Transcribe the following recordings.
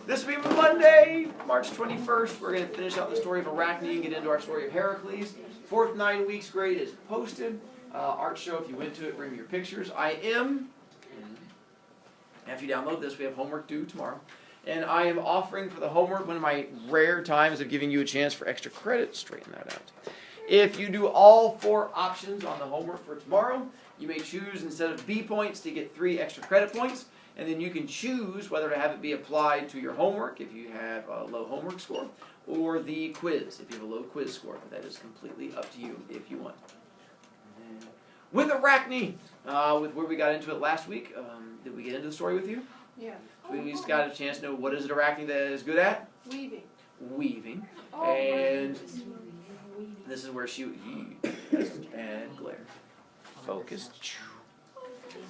This will be Monday, March 21st. We're going to finish out the story of Arachne and get into our story of Heracles. Fourth 9 weeks grade is posted. Art show, if you went to it, bring me your pictures. After you download this, we have homework due tomorrow. And I am offering for the homework one of my rare times of giving you a chance for extra credit. Straighten that out. If you do all 4 options on the homework for tomorrow, you may choose, instead of B points, to get 3 extra credit points. And then you can choose whether to have it be applied to your homework if you have a low homework score, or the quiz if you have a low quiz score. But that is completely up to you if you want. With Arachne, with where we got into it last week, did we get into the story with you? Yeah. So we just got a chance to know what is it Arachne that is good at? Weaving. Weaving. Oh, and this is where she... That's bad glare. Focus.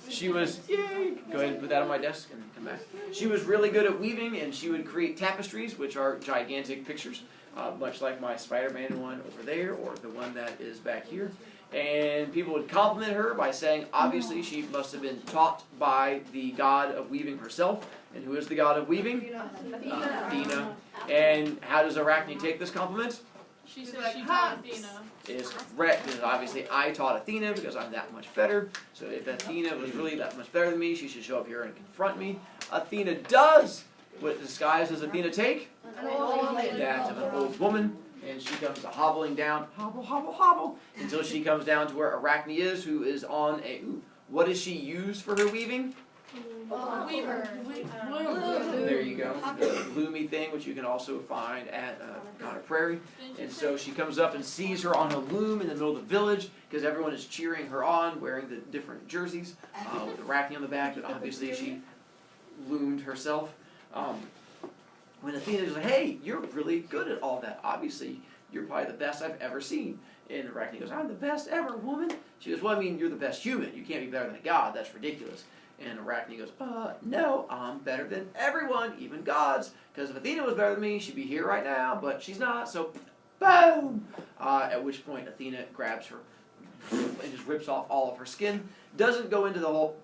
She was... Yay! Go ahead and put that on my desk and come back. She was really good at weaving, and she would create tapestries, which are gigantic pictures, much like my Spider-Man one over there, or the one that is back here. And people would compliment her by saying, obviously, she must have been taught by the god of weaving herself. And who is the god of weaving? Athena. And how does Arachne take this compliment? She said she taught Athena. Is correct, because obviously I taught Athena because I'm that much better. So if Athena was really that much better than me, she should show up here and confront me. Athena does. What disguise does Athena take? An old lady. That of an old woman. And she comes hobbling down, hobble, hobble, hobble, until she comes down to where Arachne is, who is on a... what does she use for her weaving? Weaver. There you go. The loomy thing, which you can also find at Connor Prairie. And so she comes up and sees her on a loom in the middle of the village, because everyone is cheering her on, wearing the different jerseys, with Arachne on the back, but obviously she loomed herself. When Athena is like, hey, you're really good at all that. Obviously, you're probably the best I've ever seen. And Arachne goes, I'm the best ever, woman. She goes, well, I mean, you're the best human. You can't be better than a god. That's ridiculous. And Arachne goes, no, I'm better than everyone, even gods. Because if Athena was better than me, she'd be here right now, but she's not, so boom! At which point, Athena grabs her and just rips off all of her skin. Doesn't go into the whole,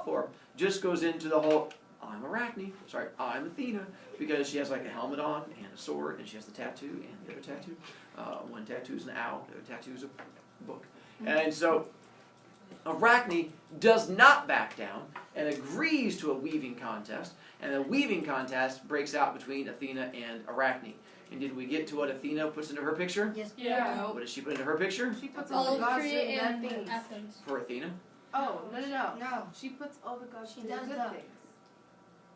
form. Just goes into the whole, I'm Arachne. Sorry, I'm Athena. Because she has like a helmet on and a sword, and she has the tattoo and the other tattoo. One tattoo is an owl, the other tattoo is a book. And so Arachne does not back down and agrees to a weaving contest. And the weaving contest breaks out between Athena and Arachne. And did we get to what Athena puts into her picture? Yes. Yeah. What does she put into her picture? She puts all the gods tree doing bad and things. Athens. For Athena? Oh, no. No, She puts all the gods She doing does good the- things.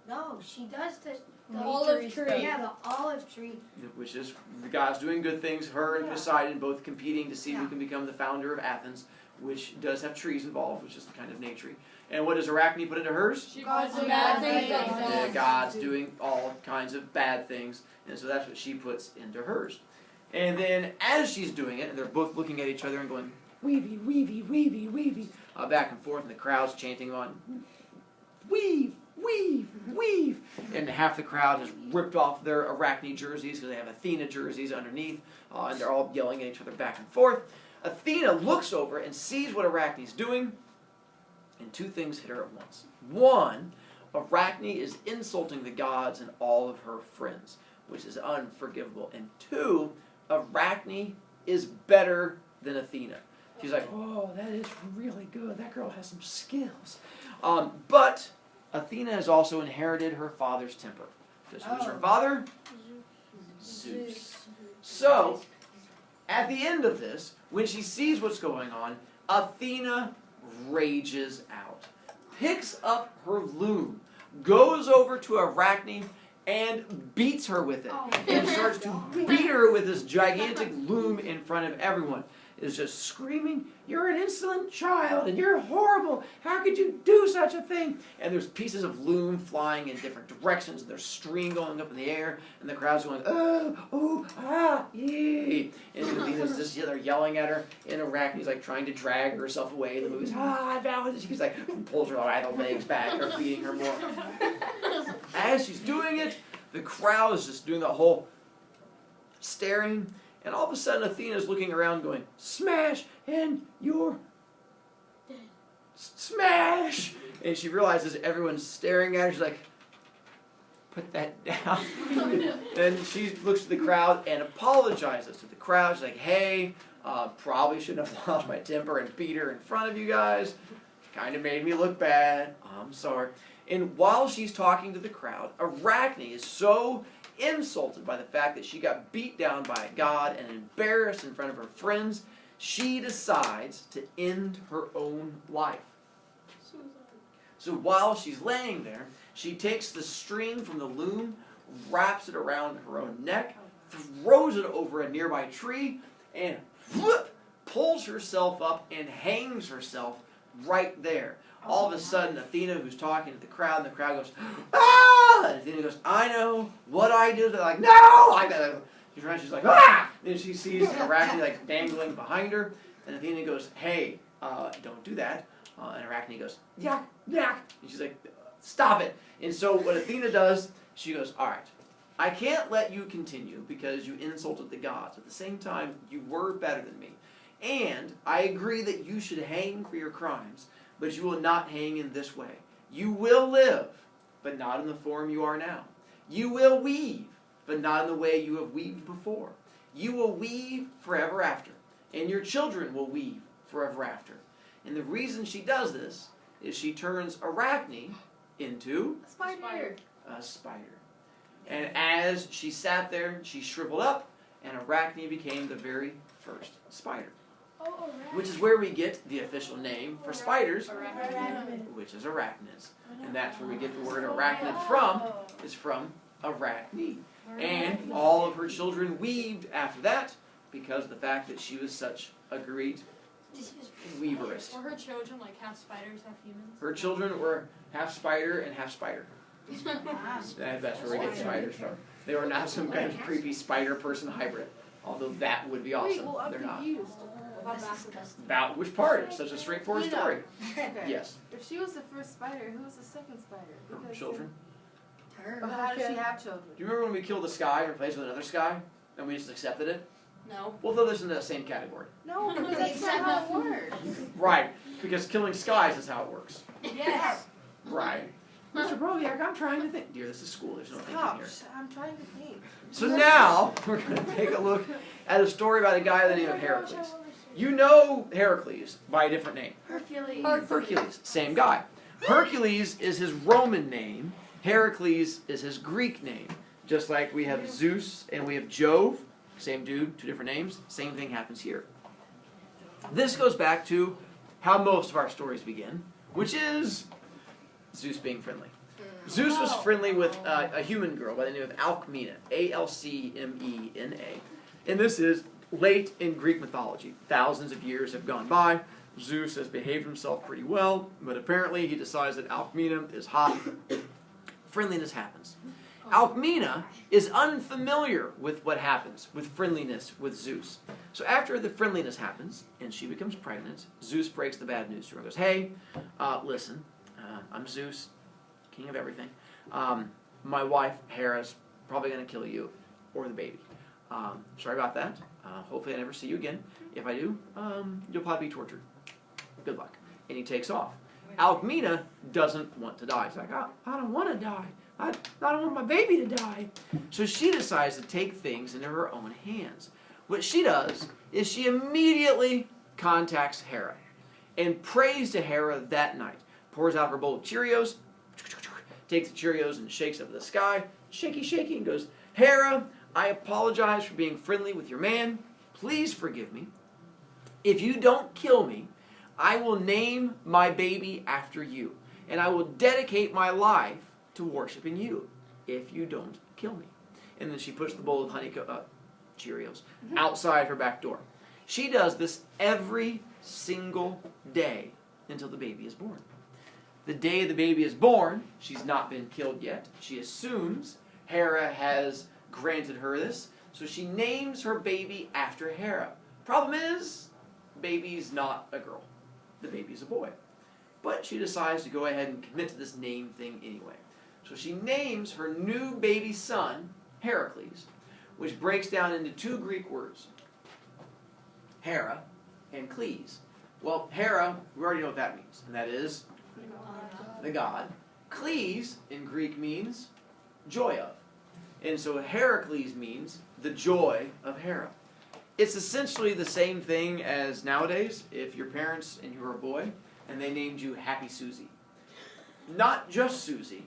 no, she does the olive tree. Yeah, the olive tree. Which is the gods doing good things, her and Poseidon both competing to see who can become the founder of Athens, which does have trees involved, which is kind of naturey. And what does Arachne put into hers? She Gods puts do bad bad things. things. The gods doing all kinds of bad things, and so that's what she puts into hers. And then as she's doing it, and they're both looking at each other and going, weavy, weavy, weavy, weavy, back and forth, and the crowd's chanting on, weave, weave, weave. And half the crowd has ripped off their Arachne jerseys because they have Athena jerseys underneath, and they're all yelling at each other back and forth. Athena looks over and sees what Arachne's doing, and 2 things hit her at once. 1, Arachne is insulting the gods and all of her friends, which is unforgivable. And 2, Arachne is better than Athena. She's like, oh, that is really good. That girl has some skills. But Athena has also inherited her father's temper. Because who's her father? Zeus. So, at the end of this, when she sees what's going on, Athena rages out, picks up her loom, goes over to Arachne, and beats her with it. And starts to beat her with this gigantic loom in front of everyone. Is just screaming, you're an insolent child, and you're horrible. How could you do such a thing? And there's pieces of loom flying in different directions, and there's string going up in the air, and the crowd's going, yee. And Athena's just, they're yelling at her, and Arachne's like trying to drag herself away. The movie's, and she's like, pulls her idle legs back, or beating her more. As she's doing it, the crowd is just doing the whole staring. And all of a sudden, Athena's looking around going, smash, and you're smash. And she realizes everyone's staring at her. She's like, put that down. Then she looks to the crowd and apologizes to the crowd. She's like, hey, probably shouldn't have lost my temper and beat her in front of you guys. Kind of made me look bad. I'm sorry. And while she's talking to the crowd, Arachne is so insulted by the fact that she got beat down by a god and embarrassed in front of her friends, she decides to end her own life. So while she's laying there, she takes the string from the loom, wraps it around her own neck, throws it over a nearby tree, and whoop, pulls herself up and hangs herself right there. All of a sudden, Athena, who's talking to the crowd, and the crowd goes, ah! And Athena goes, I know what I do. They're like, no! Like that. She's like, ah! And she sees Arachne like dangling behind her, and Athena goes, hey, don't do that. And Arachne goes, yak, yak. And she's like, stop it. And so what Athena does, she goes, all right, I can't let you continue because you insulted the gods. At the same time, you were better than me. And I agree that you should hang for your crimes, but you will not hang in this way. You will live, but not in the form you are now. You will weave, but not in the way you have weaved before. You will weave forever after, and your children will weave forever after. And the reason she does this is she turns Arachne into A spider. a spider. And as she sat there, she shriveled up, and Arachne became the very first spider. Oh, Which is where we get the official name for spiders, Arachne. which is arachnids. And that's where we get the word arachnid from, is from Arachne. And all of her children weaved after that because of the fact that she was such a great weaverist. Were her children like half spiders, half humans? Her children were half spider and half spider. That's where we get spiders from. They were not some kind of creepy spider person hybrid. Although that would be awesome. Wait, well, I'm They're not. confused. About which part? It's such a straightforward You know. story. Okay. Yes. If she was the first spider, who was the second spider? Because Children. But how did she have children? Do you remember when we killed a sky and replaced it with another sky? And we just accepted it? No. We'll throw this into the same category. No, because that's not how it works. Right. Because killing skies is how it works. Yes. Right. Mr. Brovicast, I'm trying to think. Dear, this is school. There's no thinking Stop. here. I'm trying to think. So now, we're going to take a look at a story about a guy by the name of Heracles. You know Heracles by a different name. Hercules. Hercules. Same guy. Hercules is his Roman name. Heracles is his Greek name. Just like we have Zeus and we have Jove. Same dude, two different names. Same thing happens here. This goes back to how most of our stories begin, which is Zeus being friendly. Zeus was friendly with a human girl by the name of Alcmena, Alcmena. And this is late in Greek mythology. Thousands of years have gone by. Zeus has behaved himself pretty well, but apparently he decides that Alcmena is hot. Friendliness happens. Alcmena is unfamiliar with what happens with friendliness with Zeus. So after the friendliness happens, and she becomes pregnant, Zeus breaks the bad news to her and goes, hey, listen, I'm Zeus, king of everything. My wife, Hera's probably going to kill you or the baby. Sorry about that. Hopefully I never see you again. If I do, you'll probably be tortured. Good luck. And he takes off. Alcmena doesn't want to die. He's like, I don't want to die. I don't want my baby to die. So she decides to take things into her own hands. What she does is she immediately contacts Hera and prays to Hera that night. Pours out her bowl of Cheerios, takes the Cheerios and shakes up at the sky, shaky, shaky, and goes, Hera, I apologize for being friendly with your man. Please forgive me. If you don't kill me, I will name my baby after you, and I will dedicate my life to worshiping you if you don't kill me. And then she puts the bowl of Cheerios outside her back door. She does this every single day until the baby is born. The day the baby is born, she's not been killed yet. She assumes Hera has granted her this, so she names her baby after Hera. Problem is, baby's not a girl. The baby's a boy. But she decides to go ahead and commit to this name thing anyway. So she names her new baby son Heracles, which breaks down into two Greek words, Hera and Cles. Well, Hera, we already know what that means, and that is the god. Cles in Greek means joy of. And so Heracles means the joy of Hera. It's essentially the same thing as nowadays if your parents and you were a boy and they named you Happy Susie. Not just Susie,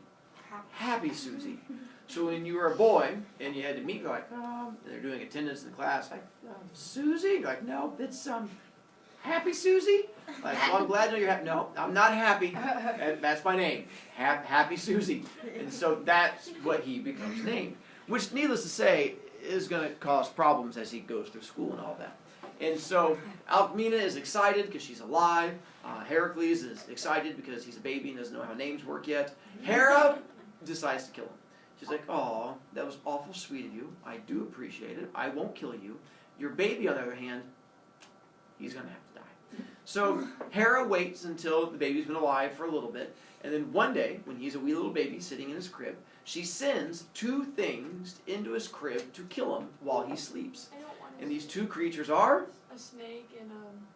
Happy Susie. So when you were a boy and you had to meet, you're like, and they're doing attendance in class, like, Susie? You're like, no, it's Happy Susie? Like, well, I'm glad to know you're happy. No, I'm not happy. That's my name, Happy Susie. And so that's what he becomes named. Which, needless to say, is going to cause problems as he goes through school and all that. And so Alcmena is excited because she's alive. Heracles is excited because he's a baby and doesn't know how names work yet. Hera decides to kill him. She's like, "Aw, that was awful sweet of you. I do appreciate it. I won't kill you. Your baby, on the other hand, he's going to have to die." So Hera waits until the baby's been alive for a little bit. And then one day, when he's a wee little baby sitting in his crib, she sends 2 things into his crib to kill him while he sleeps. I don't want And these 2 creatures are a snake and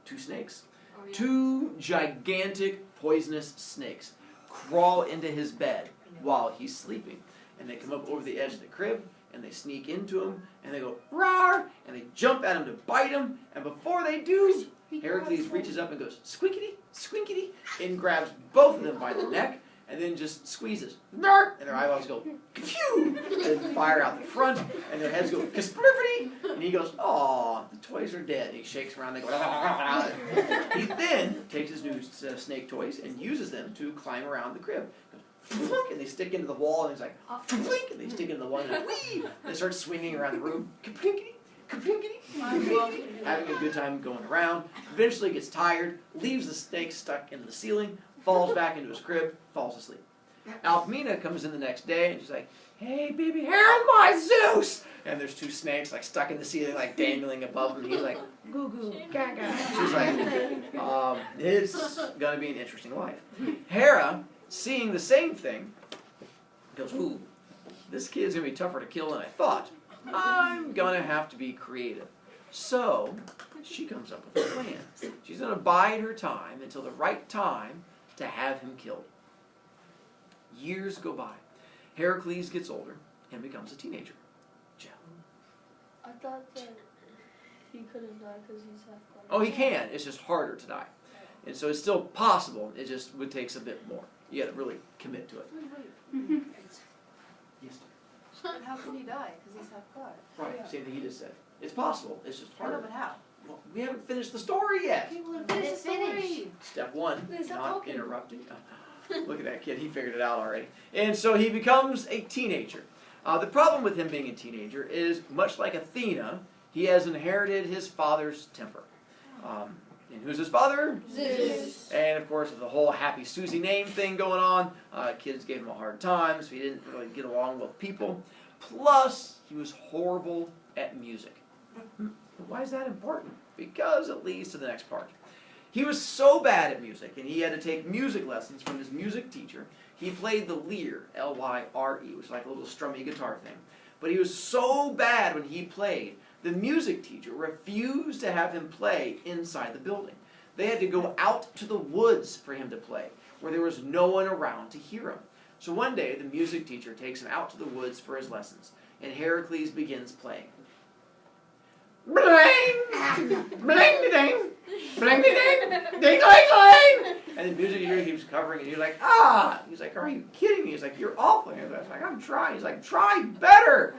2 snakes. oh, yeah. 2 gigantic poisonous snakes crawl into his bed while he's sleeping. And they come up over the edge of the crib, and they sneak into him, and they go, "Roar!" And they jump at him to bite him, and before they do, Heracles reaches up and goes, "Squinkity, squinkity," and grabs both of them by the neck, and then just squeezes. And their eyeballs go, "Phew!" and fire out the front, and their heads go, "Kasplurfity!" And he goes, "Aw, the toys are dead." And he shakes around, they go, "Ah." He then takes his new snake toys and uses them to climb around the crib. And they stick into the wall, and he's like, "Flink," and they stick into the wall, and like, "Wee!" And they start swinging around the room, kaplinkity, kaplinkity, having a good time going around. Eventually gets tired, leaves the snake stuck into the ceiling, falls back into his crib, falls asleep. Alcmena comes in the next day, and she's like, "Hey, baby, here's my Zeus!" And there's 2 snakes like stuck in the ceiling, like dangling above him. And he's like, "Goo goo, gaga." She's like, "It's gonna be an interesting life." Hera, seeing the same thing, goes, "Ooh, this kid's going to be tougher to kill than I thought. I'm going to have to be creative." So she comes up with a plan. She's going to bide her time until the right time to have him killed. Years go by. Heracles gets older and becomes a teenager. Joe. I thought that he couldn't die because he's half blood. Oh, he can. It's just harder to die. And so it's still possible. It just would take a bit more. You got to really commit to it. Yes. But how can he die? Because he's half God. Right. Same thing he just said. It's possible. It's just I know, harder. but how? Well, we haven't finished the story yet. People have finished the story. Step 1, Please stop not talking. interrupting. Look at that kid. He figured it out already. And so he becomes a teenager. The problem with him being a teenager is, much like Athena, he has inherited his father's temper. And who's his father? Zeus. And of course, with the whole Happy Susie name thing going on, kids gave him a hard time, so he didn't really get along with people. Plus, he was horrible at music. Why is that important? Because it leads to the next part. He was so bad at music, and he had to take music lessons from his music teacher. He played the lyre, L-Y-R-E, which is like a little strummy guitar thing. But he was so bad when he played, the music teacher refused to have him play inside the building. They had to go out to the woods for him to play, where there was no one around to hear him. So one day, the music teacher takes him out to the woods for his lessons, and Heracles begins playing. Bling! Bling-de-ding! Bling-de-ding! Ding-ling-ling! And the music teacher keeps covering it, and you're like, "Ah!" He's like, "Are you kidding me?" He's like, "You're awful." He's like, "I'm trying." He's like, "Try better!"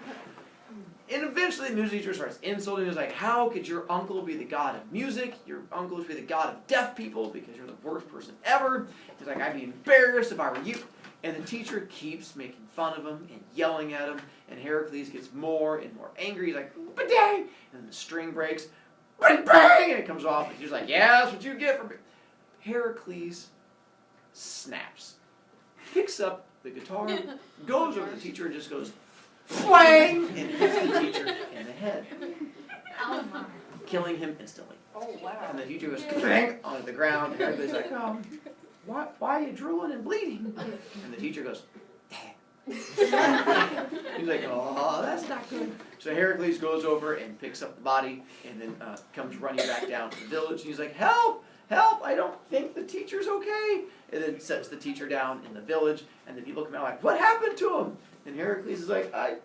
And eventually the music teacher starts insulting. He's like, "How could your uncle be the god of music? Your uncle should be the god of deaf people because you're the worst person ever." He's like, "I'd be embarrassed if I were you." And the teacher keeps making fun of him and yelling at him. And Heracles gets more and more angry. He's like, "Ba-dang!" And then the string breaks. Bang, bang! And it comes off. And he's like, "Yeah, that's what you get from me." Heracles snaps. Picks up the guitar, goes over to the teacher and just goes, "Flang!" and hits the teacher in the head, killing him instantly. Oh, wow. And the teacher goes "Bang!" onto the ground. And everybody's like, why are you drooling and bleeding?" And the teacher goes, he's like, "Oh, that's not good." So Heracles goes over and picks up the body and then comes running back down to the village. And he's like, "Help! Help! I don't think the teacher's okay." And then sets the teacher down in the village. And the people come out like, "What happened to him?" And Heracles is like, I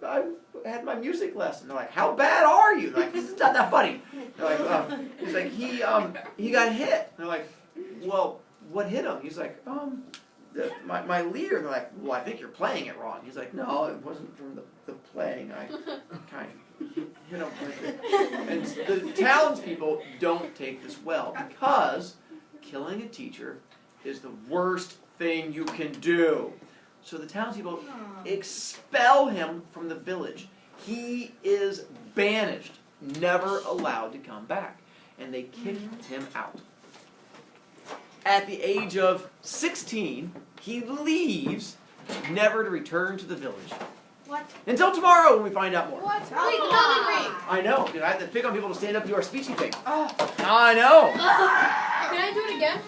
had my music lesson. They're like, how bad are you? They're like, this is not that funny. They're like, he's like, he got hit. They're like, well, what hit him? He's like, my lyre. They're like, well, I think you're playing it wrong. He's like, no, it wasn't from the playing. I kind of hit him with it. And the townspeople don't take this well because killing a teacher is the worst thing you can do. So the townspeople expel him from the village. He is banished, never allowed to come back. And they kick him out. At the age of 16, he leaves, never to return to the village. What? Until tomorrow when we find out more. What? Wait, another ring! I know, because I have to pick on people to stand up and do our speechy thing. Oh. I know. Can I do it again?